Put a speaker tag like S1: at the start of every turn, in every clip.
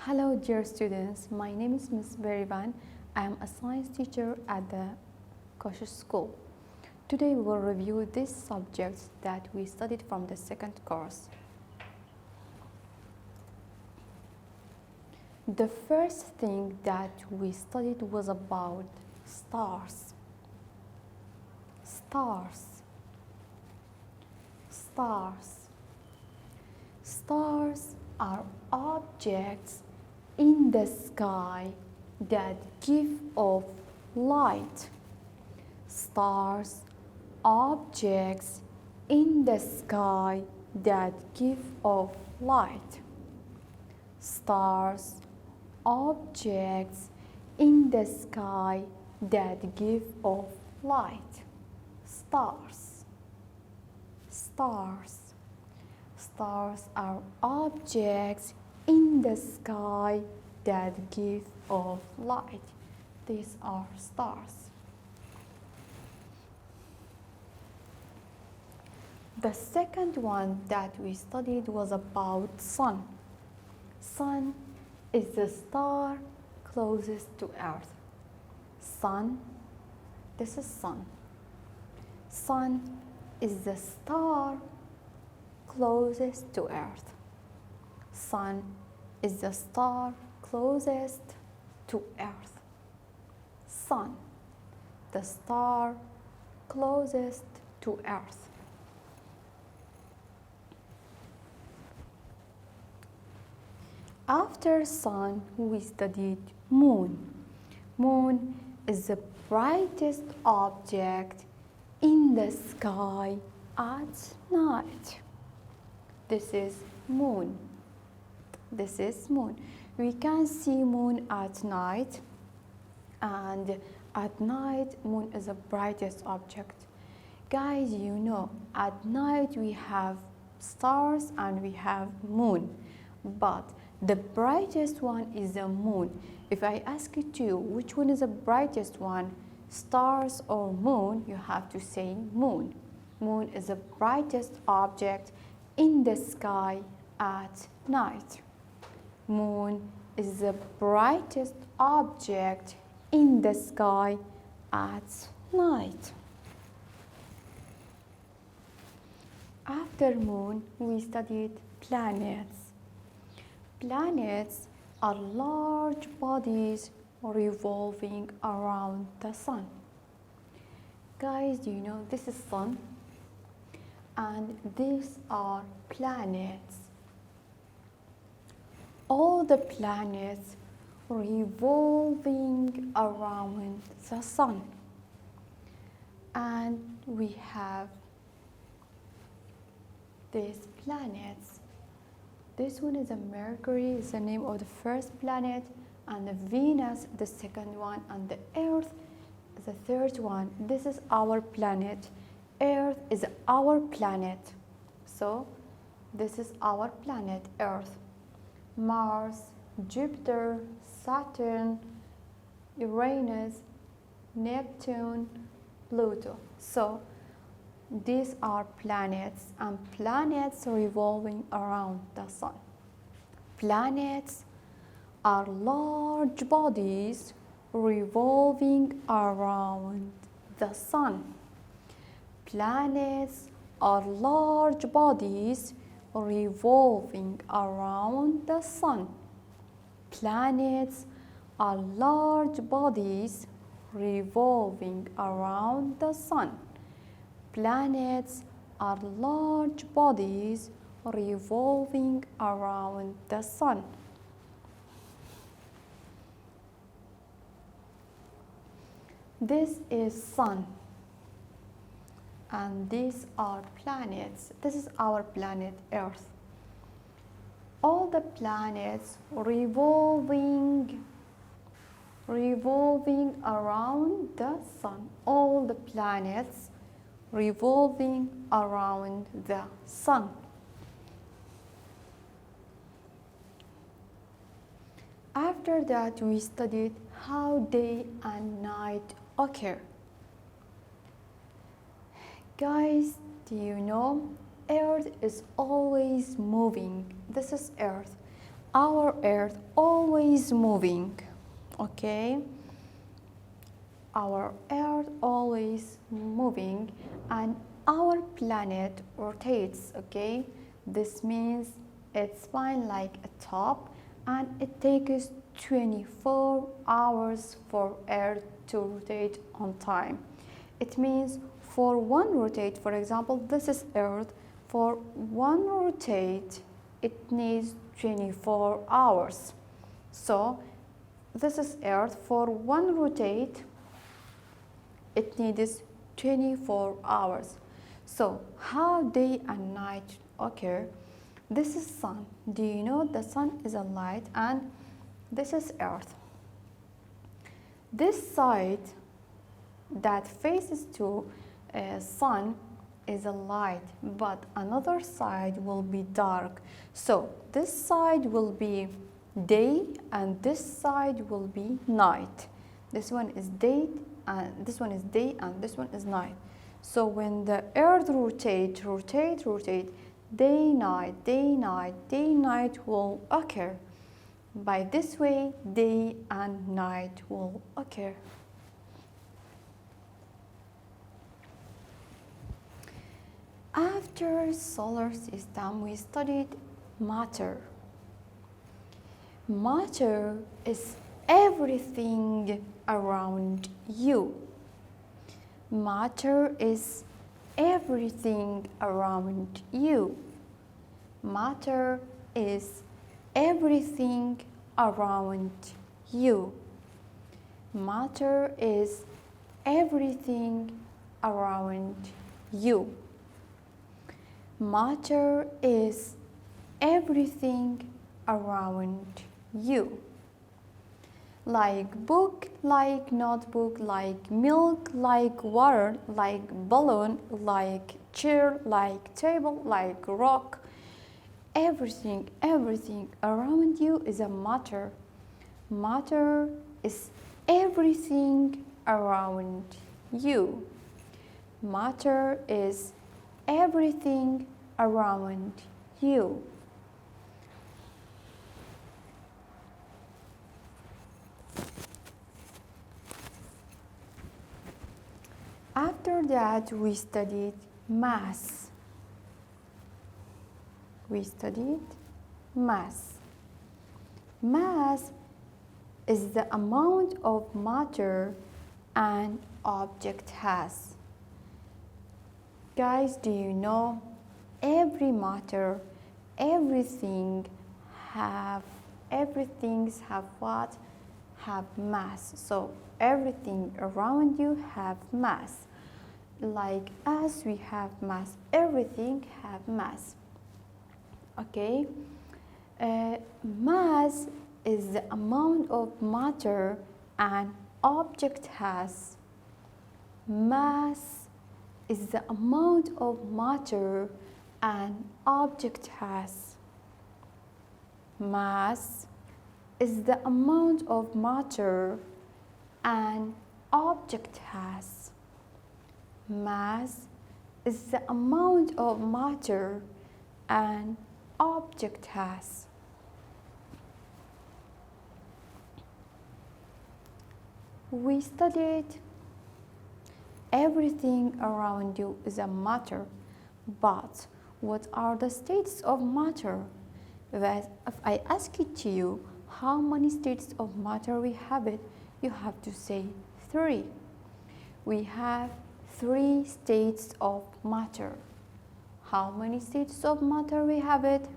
S1: Hello dear students, my name is Ms. Berivan. I am a science teacher at the Kosh School. Today we will review these subjects that we studied from the second course. The first thing that we studied was about stars. Stars are objects in the sky that give off light. Stars, objects in the sky that give off light. Stars, objects in the sky that give off light. Stars are objects in the sky that give off light. These are stars. The second one that we studied was about sun. Sun is the star closest to Earth. Sun, this is sun. Sun is the star closest to Earth. Sun is the star closest to Earth. Sun, the star closest to Earth. After sun, we studied moon. Moon is the brightest object in the sky at night. This is moon. We can see moon at night, and at night moon is the brightest object. Guys, you know, at night we have stars and we have moon, but the brightest one is the moon. If I ask you which one is the brightest one, stars or moon, you have to say moon. Moon is the brightest object in the sky at night. Moon is the brightest object in the sky at night. After moon, we studied planets. Planets are large bodies revolving around the sun. Guys, do you know this is sun? And these are planets. All the planets revolving around the sun. And we have these planets. This one is a Mercury, is the name of the first planet, and the Venus, the second one, and the Earth is the third one. This is our planet. Earth is our planet. So this is our planet, Earth. Mars, Jupiter, Saturn, Uranus, Neptune, Pluto. So these are planets, and planets revolving around the sun. Planets are large bodies revolving around the sun. Planets are large bodies revolving around the sun. Planets are large bodies revolving around the sun. Planets are large bodies revolving around the sun. This is sun. And these are planets. This is our planet Earth. All the planets revolving around the sun. All the planets revolving around the sun. After that, we studied how day and night occur. Guys, do you know Earth is always moving? This is Earth, our earth always moving, okay? Our earth always moving and our planet rotates, okay? This means it's spined like a top and it takes 24 hours for earth to rotate on time. It means for one rotate, for example, this is earth, for one rotate it needs 24 hours. So this is earth, for one rotate it needs 24 hours. So how day and night occur? This is sun. Do you know the sun is a light and this is earth? This side that faces to sun is a light, but another side will be dark. So this side will be day and this side will be night. This one is day and this one is day and this one is night. So when the earth rotate, day night will occur. By this way, day and night will occur. After solar system, we studied matter. Matter is everything around you. Matter is everything around you. Matter is everything around you. Matter is everything around you. Matter is everything around you. Like book, like notebook, like milk, like water, like balloon, like chair, like table, like rock. Everything around you is a matter. Matter is everything around you. Matter is everything around you. After that, we studied mass. Mass is the amount of matter an object has. Guys, do you know every matter, everything have what? Have mass. So everything around you have mass. Like us, we have mass. Everything have mass. Okay. Mass is the amount of matter an object has. Mass is the amount of matter an object has. Mass is the amount of matter an object has. Mass is the amount of matter an object has. We studied everything around you is a matter, but what are the states of matter? That if I ask it to you, how many states of matter we have it, you have to say 3. We have 3 states of matter. How many states of matter we have it?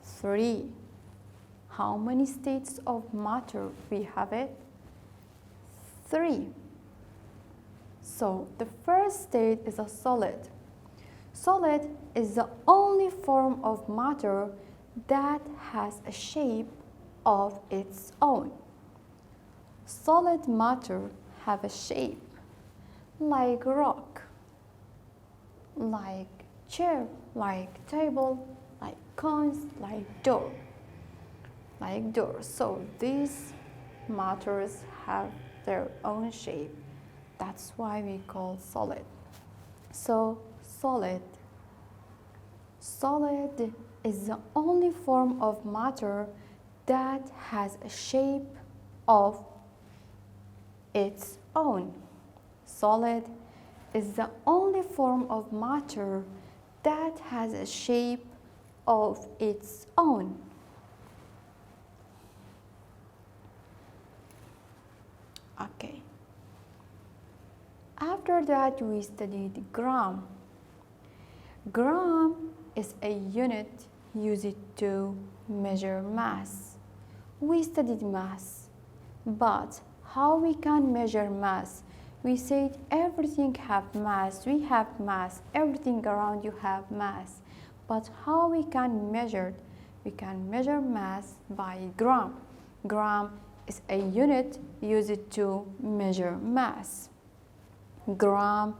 S1: 3. How many states of matter we have it? 3. So the first state is a solid. Solid is the only form of matter that has a shape of its own. Solid matter have a shape like rock, like chair, like table, like cones, like door. So these matters have their own shape. That's why we call solid. So solid is the only form of matter that has a shape of its own. Solid is the only form of matter that has a shape of its own. Okay. After that, we studied gram. Gram is a unit used to measure mass. We studied mass, but how we can measure mass? We said everything have mass, we have mass, everything around you have mass. But how we can measure it? We can measure mass by gram. Gram is a unit used to measure mass. Gram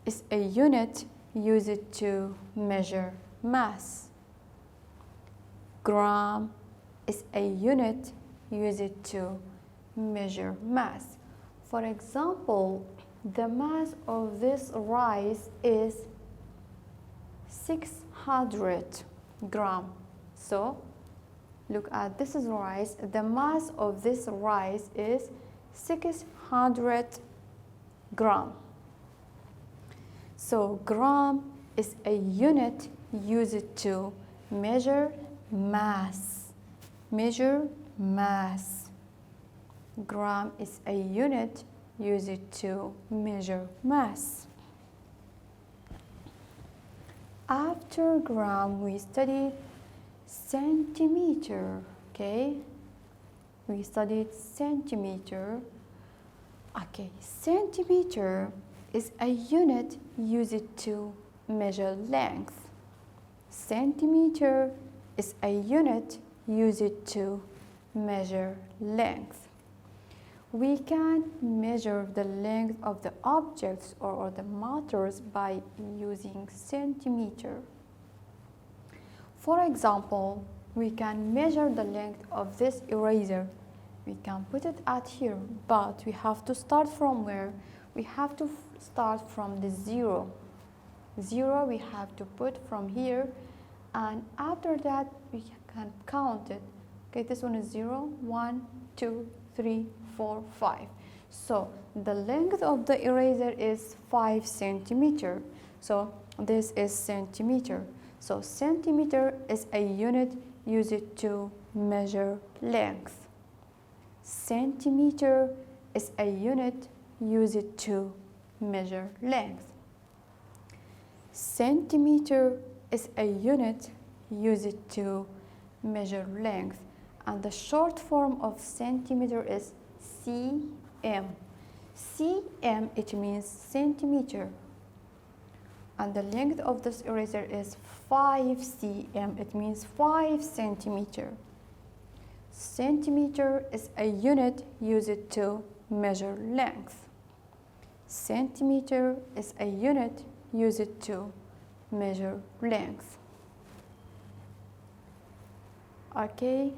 S1: is a unit used to measure mass. Gram is a unit used to measure mass. For example, the mass of this rice is 600 gram. So look at this is rice. The mass of this rice is 600 gram. So gram is a unit used to measure mass. Measure mass. Gram is a unit used to measure mass. After gram, we studied centimeter. Okay, we studied centimeter. Okay, centimeter is a unit used to measure length. Centimeter is a unit used to measure length. We can measure the length of the objects or the matters by using centimeter. For example, we can measure the length of this eraser. We can put it at here, but we have to start from where? We have to start from the zero. Zero we have to put from here, and after that we can count it. Okay, this one is 0, 1, 2, 3, 4, 5. So the length of the eraser is 5 centimeter. So this is centimeter. So centimeter is a unit used to measure length. Centimeter is a unit used to measure length. Centimeter is a unit used to measure length. And the short form of centimeter is cm. Cm, it means centimeter. And the length of this eraser is 5 cm. It means 5 centimeter. Centimeter is a unit used to measure length. Centimeter is a unit used to measure length. Okay,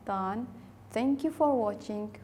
S1: done. Thank you for watching.